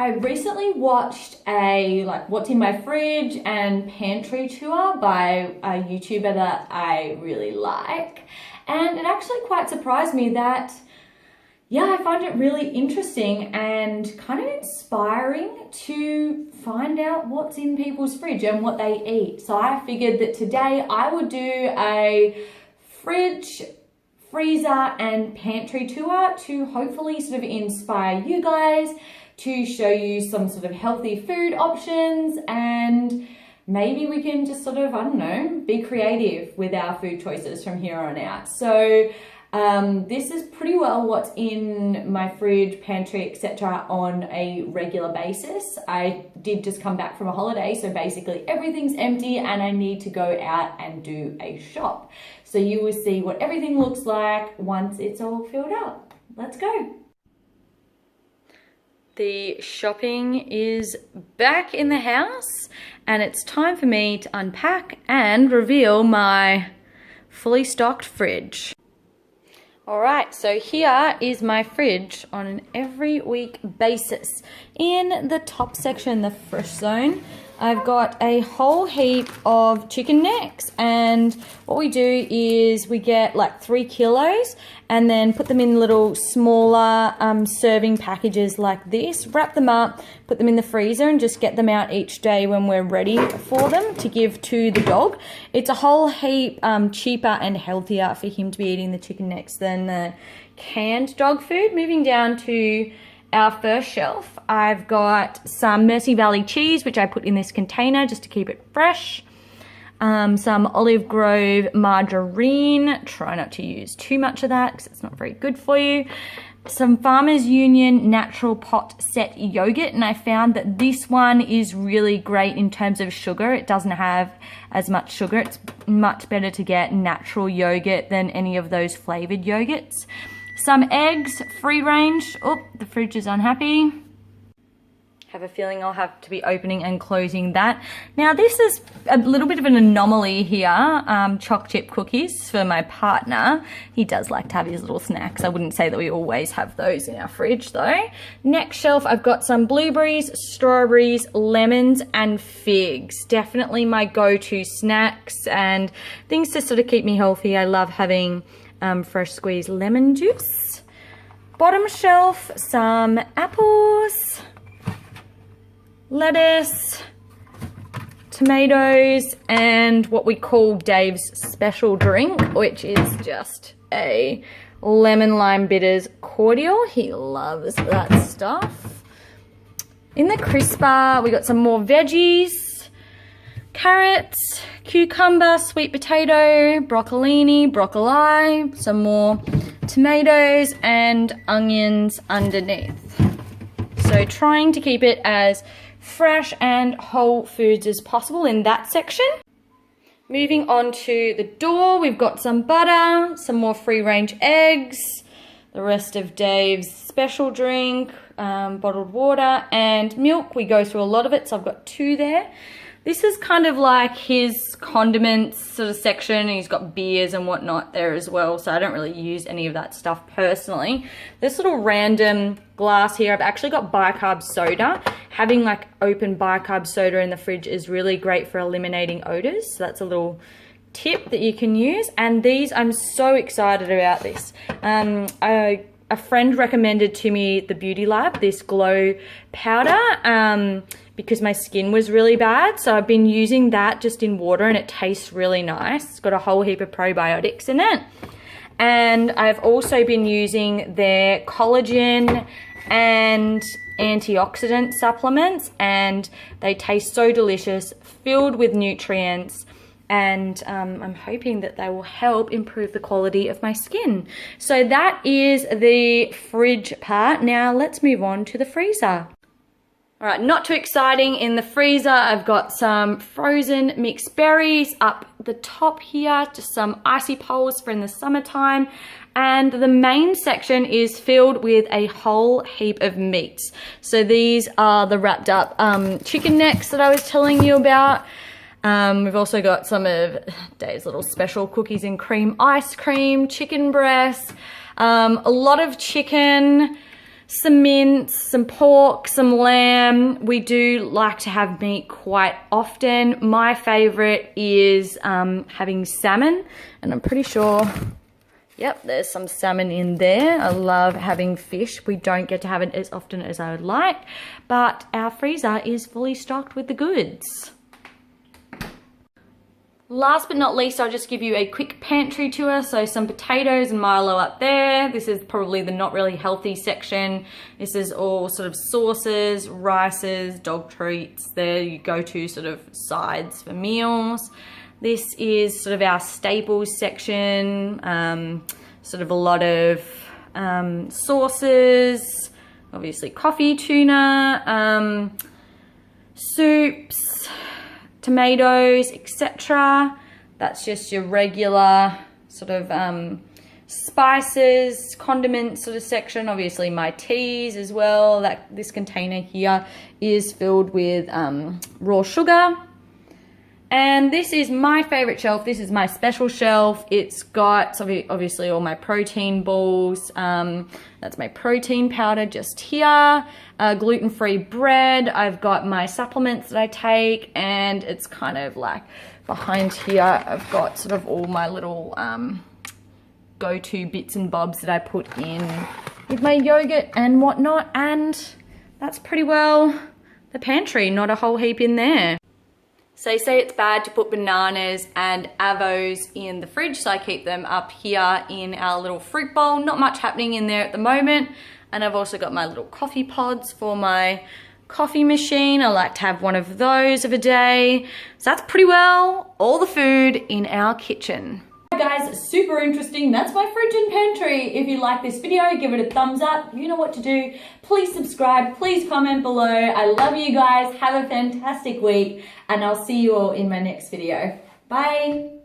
I recently watched a what's in my fridge and pantry tour by a YouTuber that I really like, and it actually quite surprised me that I find it really interesting and kind of inspiring to find out what's in people's fridge and what they eat. So I figured that today I would do a fridge, freezer and pantry tour to hopefully sort of inspire you guys, to show you some sort of healthy food options, and maybe we can just sort of, I don't know, be creative with our food choices from here on out. So this is pretty well what's in my fridge, pantry, etc. on a regular basis. I did just come back from a holiday, so basically everything's empty and I need to go out and do a shop. So you will see what everything looks like once it's all filled up. Let's go. The shopping is back in the house and it's time for me to unpack and reveal my fully stocked fridge. Alright, so here is my fridge on an every week basis. In the top section, the fresh zone, I've got a whole heap of chicken necks, and what we do is we get like 3 kilos and then put them in little smaller serving packages like this, wrap them up, put them in the freezer and just get them out each day when we're ready for them to give to the dog. It's a whole heap cheaper and healthier for him to be eating the chicken necks than the canned dog food. Moving down to our first shelf, I've got some Mersey Valley cheese, which I put in this container just to keep it fresh. Some Olive Grove margarine. Try not to use too much of that because it's not very good for you. Some Farmers Union natural pot set yogurt, and I found that this one is really great in terms of sugar. It doesn't have as much sugar. It's much better to get natural yogurt than any of those flavored yogurts. Some eggs, free range. Oh, the fridge is unhappy. Have a feeling I'll have to be opening and closing that. Now this is a little bit of an anomaly here. Choc chip cookies for my partner. He does like to have his little snacks. I wouldn't say that we always have those in our fridge though. Next shelf, I've got some blueberries, strawberries, lemons and figs. Definitely my go-to snacks and things to sort of keep me healthy. I love having fresh squeezed lemon juice. Bottom shelf, some apples, lettuce, tomatoes, and what we call Dave's special drink, which is just a lemon lime bitters cordial. He loves that stuff. In the crisper, we got some more veggies, carrots, cucumber, sweet potato, broccoli, some more tomatoes and onions underneath. So trying to keep it as fresh and whole foods as possible in that section. Moving on to the door, we've got some butter, some more free range eggs, the rest of Dave's special drink, bottled water and milk. We go through a lot of it, so I've got 2 there. This is kind of like his condiments sort of section. He's got beers and whatnot there as well, so I don't really use any of that stuff personally. This little random glass here, I've actually got bicarb soda. Having like open bicarb soda in the fridge is really great for eliminating odors, so that's a little tip that you can use. And these, I'm so excited about this. A friend recommended to me the Beauty Lab, this glow powder, because my skin was really bad. So I've been using that just in water and it tastes really nice. It's got a whole heap of probiotics in it. And I've also been using their collagen and antioxidant supplements, and they taste so delicious, filled with nutrients, and I'm hoping that they will help improve the quality of my skin. So that is the fridge part. Now let's move on to the freezer. All right, not too exciting. In the freezer, I've got some frozen mixed berries up the top here, just some icy poles for in the summertime. And the main section is filled with a whole heap of meats. So these are the wrapped up chicken necks that I was telling you about. We've also got some of Dave's little special cookies and cream ice cream, chicken breasts, a lot of chicken, some mince, some pork, some lamb. We do like to have meat quite often. My favorite is having salmon, and I'm pretty sure, yep, there's some salmon in there. I love having fish. We don't get to have it as often as I would like, but our freezer is fully stocked with the goods. Last but not least, I'll just give you a quick pantry tour. So some potatoes and Milo up there. This is probably the not really healthy section. This is all sort of sauces, rices, dog treats. There you go to sort of sides for meals. This is sort of our staples section. Sort of a lot of sauces, obviously coffee, tuna, soups, tomatoes, etc. That's just your regular sort of spices, condiments sort of section. Obviously my teas as well. This container here is filled with raw sugar. And this is my favorite shelf. This is my special shelf. It's got obviously all my protein balls. That's my protein powder just here. Gluten-free bread. I've got my supplements that I take, and it's kind of like behind here I've got sort of all my little go-to bits and bobs that I put in with my yogurt and whatnot, and that's pretty well the pantry. Not a whole heap in there. So they say it's bad to put bananas and avos in the fridge, so I keep them up here in our little fruit bowl. Not much happening in there at the moment. And I've also got my little coffee pods for my coffee machine. I like to have one of those of a day. So that's pretty well all the food in our kitchen. Guys, super interesting. That's my fridge and pantry. If you like this video, give it a thumbs up. You know what to do. Please subscribe. Please comment below. I love you guys. Have a fantastic week, and I'll see you all in my next video. Bye.